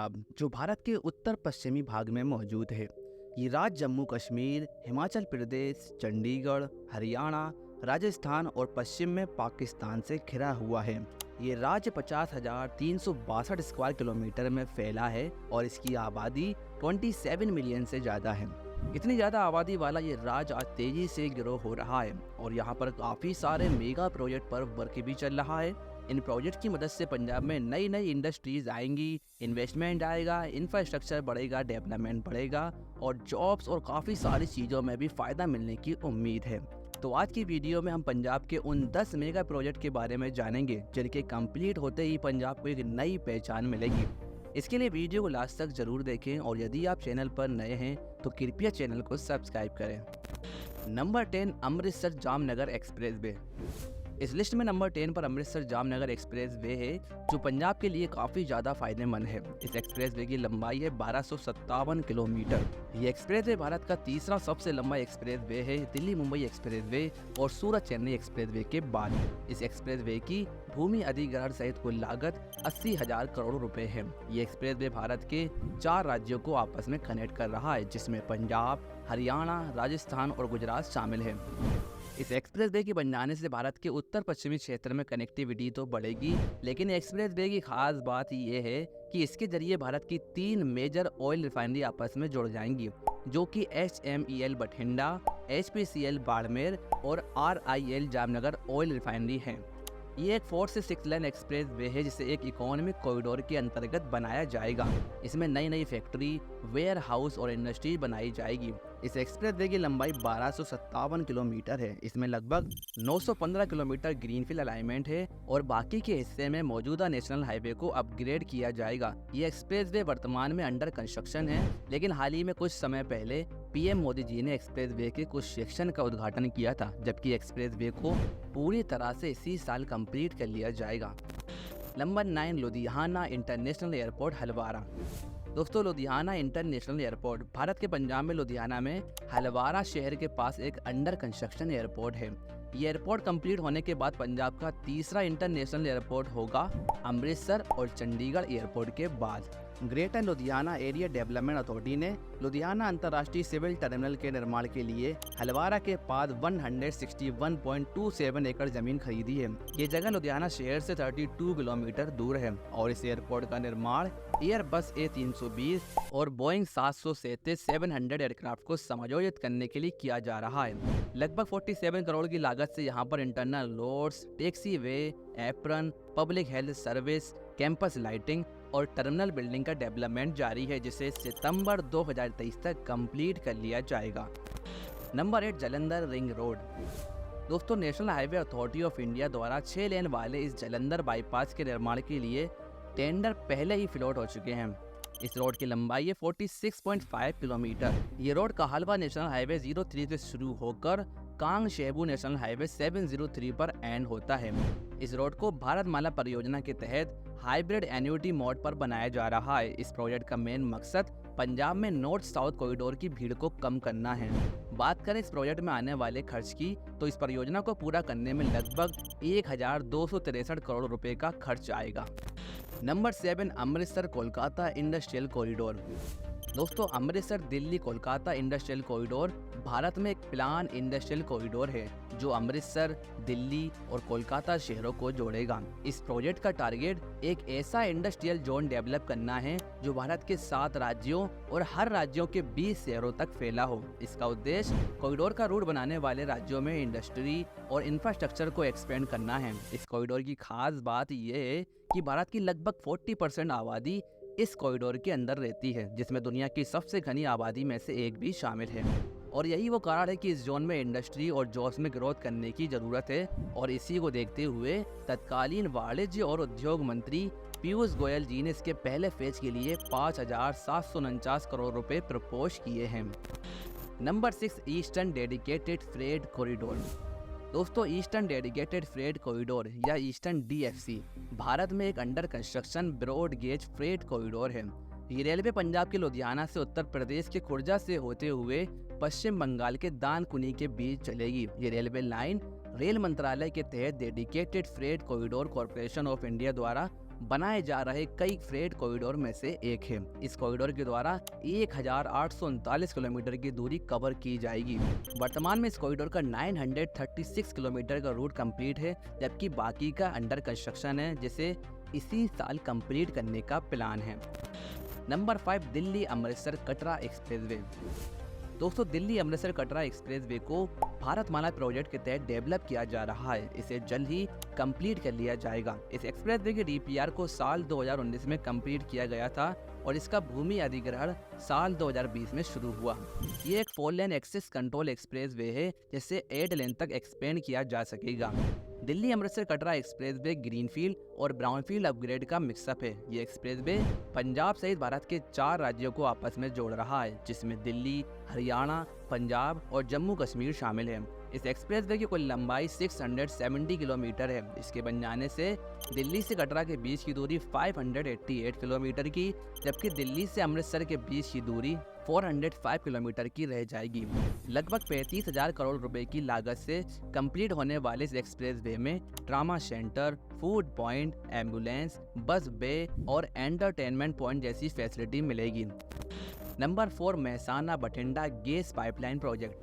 पंजाब, जो भारत के उत्तर पश्चिमी भाग में मौजूद है। ये राज्य जम्मू कश्मीर, हिमाचल प्रदेश, चंडीगढ़, हरियाणा, राजस्थान और पश्चिम में पाकिस्तान से घिरा हुआ है। ये राज्य 50,362 स्क्वायर किलोमीटर में फैला है और इसकी आबादी 27 मिलियन से ज़्यादा है। इतनी ज़्यादा आबादी वाला ये राज्य आज तेज़ी से ग्रो हो रहा है और यहाँ पर काफ़ी सारे मेगा प्रोजेक्ट पर वर्क भी चल रहा है। इन प्रोजेक्ट की मदद से पंजाब में नई नई इंडस्ट्रीज आएंगी, इन्वेस्टमेंट आएगा, इंफ्रास्ट्रक्चर बढ़ेगा, डेवलपमेंट बढ़ेगा और जॉब्स और काफ़ी सारी चीज़ों में भी फ़ायदा मिलने की उम्मीद है। तो आज की वीडियो में हम पंजाब के उन 10 मेगा प्रोजेक्ट के बारे में जानेंगे जिनके कंप्लीट होते ही पंजाब को एक नई पहचान मिलेगी। इसके लिए वीडियो को लास्ट तक जरूर देखें और यदि आप चैनल पर नए हैं तो कृपया चैनल को सब्सक्राइब करें। Number 10, Amritsar Jamnagar express way. इस लिस्ट में नंबर 10 पर अमृतसर जामनगर एक्सप्रेस वे है, जो पंजाब के लिए काफ़ी ज़्यादा फायदेमंद है। इस एक्सप्रेस वे की लंबाई है 1257 किलोमीटर। ये एक्सप्रेस वे भारत का तीसरा सबसे लंबा एक्सप्रेस वे है, दिल्ली मुंबई एक्सप्रेस वे और सूरत चेन्नई एक्सप्रेस वे के बाद। इस एक्सप्रेस वे की भूमि अधिग्रहण सहित कुल लागत 80,000 करोड़ रुपए है। ये एक्सप्रेस वे भारत के 4 राज्यों को आपस में कनेक्ट कर रहा है, जिसमें पंजाब, हरियाणा, राजस्थान और गुजरात शामिल है। इस एक्सप्रेस वे के बन जाने से भारत के उत्तर पश्चिमी क्षेत्र में कनेक्टिविटी तो बढ़ेगी, लेकिन एक्सप्रेस वे की खास बात यह है कि इसके जरिए भारत की 3 मेजर ऑयल रिफाइनरी आपस में जुड़ जाएंगी, जो कि HMEL बठिंडा, HPCL बाड़मेर और RIL जामनगर ऑयल रिफाइनरी हैं। ये एक 4 से 6 लेन एक्सप्रेस वे है जिसे एक इकोनॉमिक कॉरिडोर के अंतर्गत बनाया जाएगा। इसमें नई नई फैक्ट्री, वेयर हाउस और इंडस्ट्री बनाई जाएगी। इस एक्सप्रेस वे की लंबाई 1257 किलोमीटर है। इसमें लगभग 915 किलोमीटर ग्रीनफील्ड अलाइनमेंट है और बाकी के हिस्से में मौजूदा नेशनल हाईवे को अपग्रेड किया जाएगा। ये एक्सप्रेस वे वर्तमान में अंडर कंस्ट्रक्शन है, लेकिन हाल ही में कुछ समय पहले PM मोदी जी ने एक्सप्रेस वे के कुछ सेक्शन का उद्घाटन किया था, जबकि एक्सप्रेस वे को पूरी तरह से इसी साल कंप्लीट कर लिया जाएगा। Number 9, Ludhiana international airport Halwara. दोस्तों, लुधियाना इंटरनेशनल एयरपोर्ट भारत के पंजाब में लुधियाना में हलवारा शहर के पास एक अंडर कंस्ट्रक्शन एयरपोर्ट है। ये एयरपोर्ट कंप्लीट होने के बाद पंजाब का तीसरा इंटरनेशनल एयरपोर्ट होगा, अमृतसर और चंडीगढ़ एयरपोर्ट के बाद। Greater Ludhiana area development authority ने लुधियाना अंतर्राष्ट्रीय सिविल टर्मिनल के निर्माण के लिए हलवारा के पास 161.27 एकड़ जमीन खरीदी है। ये जगह लुधियाना शहर से 32 किलोमीटर दूर है और इस एयरपोर्ट का निर्माण एयरबस A320 और बोइंग 737-700 एयरक्राफ्ट को समायोजित करने के लिए किया जा रहा है। लगभग 47 करोड़ की लागत से यहाँ पर internal roads, taxiway, apron, public health service, campus lighting और टर्मिनल बिल्डिंग का डेवलपमेंट जारी है, जिसे सितंबर 2023 तक कंप्लीट कर लिया जाएगा। Number 8, Jalandhar ring road. दोस्तों, National Highway Authority of India द्वारा 6 लेन वाले इस जालंधर बाईपास के निर्माण के लिए टेंडर पहले ही फ्लोट हो चुके हैं। इस रोड की लंबाई है 46.5 किलोमीटर। ये रोड कहालवा नेशनल हाईवे 03 से शुरू होकर कांग शेबू नेशनल हाईवे 703 पर एंड होता है। इस रोड को भारतमाला परियोजना के तहत हाइब्रिड एन्युटी मोड पर बनाया जा रहा है। इस प्रोजेक्ट का मेन मकसद पंजाब में नॉर्थ साउथ कॉरिडोर की भीड़ को कम करना है। बात करें इस प्रोजेक्ट में आने वाले खर्च की, तो इस परियोजना को पूरा करने में लगभग 1263 करोड़ रुपए का खर्च आएगा। Number 7, Amritsar Kolkata industrial corridor. दोस्तों, अमृतसर दिल्ली कोलकाता इंडस्ट्रियल कॉरिडोर भारत में एक प्लान इंडस्ट्रियल कॉरिडोर है जो अमृतसर, दिल्ली और कोलकाता शहरों को जोड़ेगा। इस प्रोजेक्ट का टारगेट एक ऐसा इंडस्ट्रियल जोन डेवलप करना है जो भारत के 7 राज्यों और हर राज्यों के 20 शहरों तक फैला हो। इसका उद्देश्य कॉरिडोर का रूट बनाने वाले राज्यों में इंडस्ट्री और इंफ्रास्ट्रक्चर को एक्सपेंड करना है। इस कॉरिडोर की खास बात यह है कि भारत की लगभग 40% आबादी इस कॉरिडोर के अंदर रहती है, जिसमें दुनिया की सबसे घनी आबादी में से एक भी शामिल है। और यही वो कारण है कि इस जोन में इंडस्ट्री और जॉब्स में ग्रोथ करने की जरूरत है और इसी को देखते हुए तत्कालीन वाणिज्य और उद्योग मंत्री पीयूष गोयल जी ने इसके पहले फेज के लिए 5,749 करोड़ रुपए प्रपोज किए हैं। Number 6, eastern dedicated freight corridor. दोस्तों, ईस्टर्न डेडिकेटेड फ्रेट कॉरिडोर या ईस्टर्न DFC भारत में एक under construction broad gauge freight corridor है। ये रेलवे पंजाब के लुधियाना से उत्तर प्रदेश के खुर्जा से होते हुए पश्चिम बंगाल के दानकुनी के बीच चलेगी। ये रेलवे लाइन रेल मंत्रालय के तहत dedicated freight corridor corporation of India द्वारा बनाए जा रहे कई फ्रेट कॉरिडोर में से एक है। इस कॉरिडोर के द्वारा 1839 किलोमीटर की दूरी कवर की जाएगी। वर्तमान में इस कॉरिडोर का 936 किलोमीटर का रूट कंप्लीट है, जबकि बाकी का अंडर कंस्ट्रक्शन है, जिसे इसी साल कंप्लीट करने का प्लान है। Number 5, Delhi Amritsar Katra expressway. दोस्तों, दिल्ली अमृतसर कटरा एक्सप्रेसवे को भारतमाला प्रोजेक्ट के तहत डेवलप किया जा रहा है। इसे जल्द ही कंप्लीट कर लिया जाएगा। इस एक्सप्रेसवे के डीपीआर को साल 2019 में कंप्लीट किया गया था और इसका भूमि अधिग्रहण साल 2020 में शुरू हुआ। ये एक 4 लेन एक्सेस कंट्रोल एक्सप्रेसवे है, जिसे 8 लेन तक एक्सपेंड किया जा सकेगा। दिल्ली अमृतसर कटरा एक्सप्रेसवे ग्रीनफील्ड और ब्राउनफील्ड अपग्रेड का मिक्सअप है। ये एक्सप्रेसवे पंजाब सहित भारत के 4 राज्यों को आपस में जोड़ रहा है, जिसमें दिल्ली, हरियाणा, पंजाब और जम्मू कश्मीर शामिल है। इस एक्सप्रेसवे की कुल लंबाई 670 किलोमीटर है। इसके बन जाने से दिल्ली से कटरा के बीच की दूरी 588 किलोमीटर की, जबकि दिल्ली से अमृतसर के बीच की दूरी 405 किलोमीटर की रह जाएगी। लगभग 35,000 करोड़ रुपए की लागत से कंप्लीट होने वाले इस एक्सप्रेसवे में trauma centre, food point, ambulance, bus bay और एंटरटेनमेंट पॉइंट जैसी फैसिलिटी मिलेगी। Number 4, Mehsana Bathinda gas pipeline project.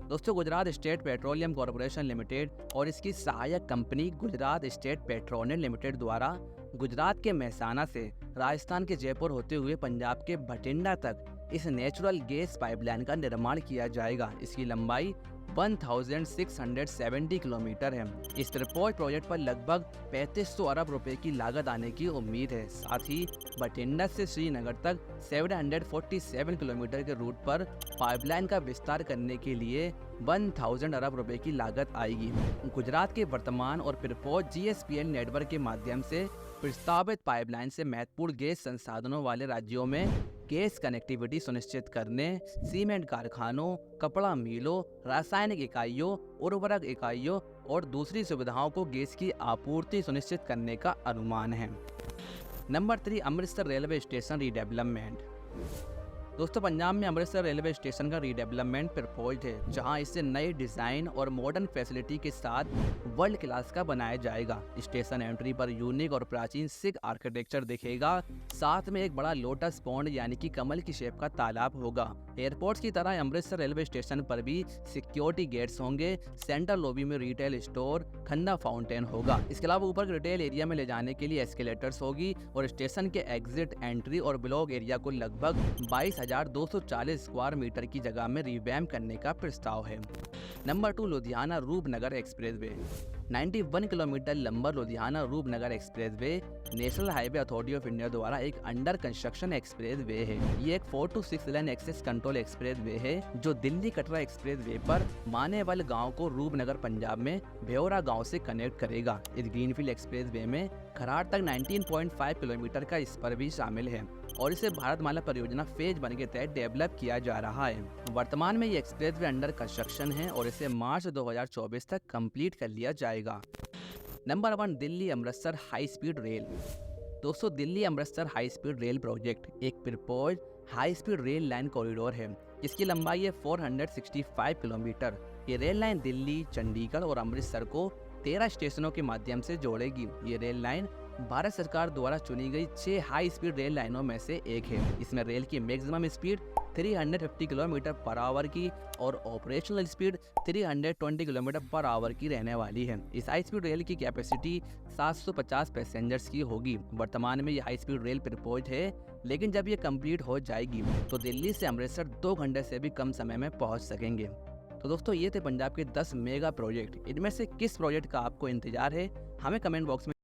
दोस्तों, Gujarat State Petroleum Corporation Limited और इसकी सहायक company Gujarat State Petronet Limited द्वारा गुजरात के मेहसाना से राजस्थान के जयपुर होते हुए पंजाब के बठिंडा तक इस नेचुरल गैस पाइपलाइन का निर्माण किया जाएगा। इसकी लंबाई 1670 किलोमीटर है। इस प्रपोज प्रोजेक्ट पर लगभग 3500 अरब रुपए की लागत आने की उम्मीद है। साथ ही बठिंडा से श्रीनगर तक 747 किलोमीटर के रूट पर पाइपलाइन का विस्तार करने के लिए 1000 अरब रुपए की लागत आएगी। गुजरात के वर्तमान और प्रपोज GSPL नेटवर्क के माध्यम से प्रस्तावित पाइपलाइन से महत्वपूर्ण गैस संसाधनों वाले राज्यों में गैस कनेक्टिविटी सुनिश्चित करने, सीमेंट कारखानों, कपड़ा मिलों, रासायनिक इकाइयों, उर्वरक इकाइयों और दूसरी सुविधाओं को गैस की आपूर्ति सुनिश्चित करने का अनुमान है। Number 3, Amritsar railway station redevelopment. दोस्तों, पंजाब में अमृतसर रेलवे स्टेशन का रीडेवलपमेंट प्रपोज्ड है, जहां इसे नए डिज़ाइन और मॉडर्न फैसिलिटी के साथ वर्ल्ड क्लास का बनाया जाएगा। स्टेशन एंट्री पर यूनिक और प्राचीन सिख आर्किटेक्चर दिखेगा। साथ में एक बड़ा लोटस पॉन्ड यानी कि कमल की शेप का तालाब होगा। एयरपोर्ट की तरह अमृतसर रेलवे स्टेशन पर भी सिक्योरिटी गेट्स होंगे। सेंट्रल लॉबी में रिटेल स्टोर, खन्ना फाउंटेन होगा। इसके अलावा ऊपर के रिटेल एरिया में ले जाने के लिए एस्केलेटर्स होगी और स्टेशन के एग्जिट, एंट्री और ब्लॉक एरिया को लगभग 22,240 स्क्वायर मीटर की जगह में रिवैम्प करने का प्रस्ताव है। Number 2, Ludhiana Rupnagar expressway. 91 kilometre लंबा Ludhiana Rupnagar expressway National Highway Authority of India द्वारा एक अंडर कंस्ट्रक्शन एक्सप्रेसवे है। ये एक 4 to 6 lane access control expressway है, जो दिल्ली कटरा एक्सप्रेसवे पर मानेवाल गांव को रूपनगर पंजाब में भेवरा गांव से कनेक्ट करेगा। इस ग्रीनफील्ड एक्सप्रेसवे में खराड़ तक 19.5 किलोमीटर का स्पर भी शामिल है और इसे भारतमाला परियोजना फेज 1 के तहत डेवलप किया जा रहा है। वर्तमान में ये एक्सप्रेसवे अंडर कंस्ट्रक्शन है और इसे मार्च 2024 तक कंप्लीट कर लिया जाएगा। Number 1, Delhi Amritsar high speed rail. दोस्तों, Delhi Amritsar high speed rail project एक propose high speed rail line corridor है, जिसकी लंबाई है 465 किलोमीटर। ये रेल लाइन दिल्ली, चंडीगढ़ और अमृतसर को 13 स्टेशनों के माध्यम से जोड़ेगी। ये रेल लाइन भारत सरकार द्वारा चुनी गई 6 हाई स्पीड रेल लाइनों में से एक है। इसमें रेल की maximum speed 350 kilometre per hour की और operational speed 320 kilometre per hour की रहने वाली है। इस हाई स्पीड रेल की कैपेसिटी 750 पैसेंजर्स की होगी। वर्तमान में ये हाई स्पीड रेल प्रपोज्ड है, लेकिन जब ये कंप्लीट हो जाएगी तो दिल्ली से अमृतसर 2 घंटे से भी कम समय में पहुंच सकेंगे। तो दोस्तों, ये थे पंजाब के 10 मेगा प्रोजेक्ट। इनमें से किस प्रोजेक्ट का आपको इंतजार है, हमें कमेंट बॉक्स में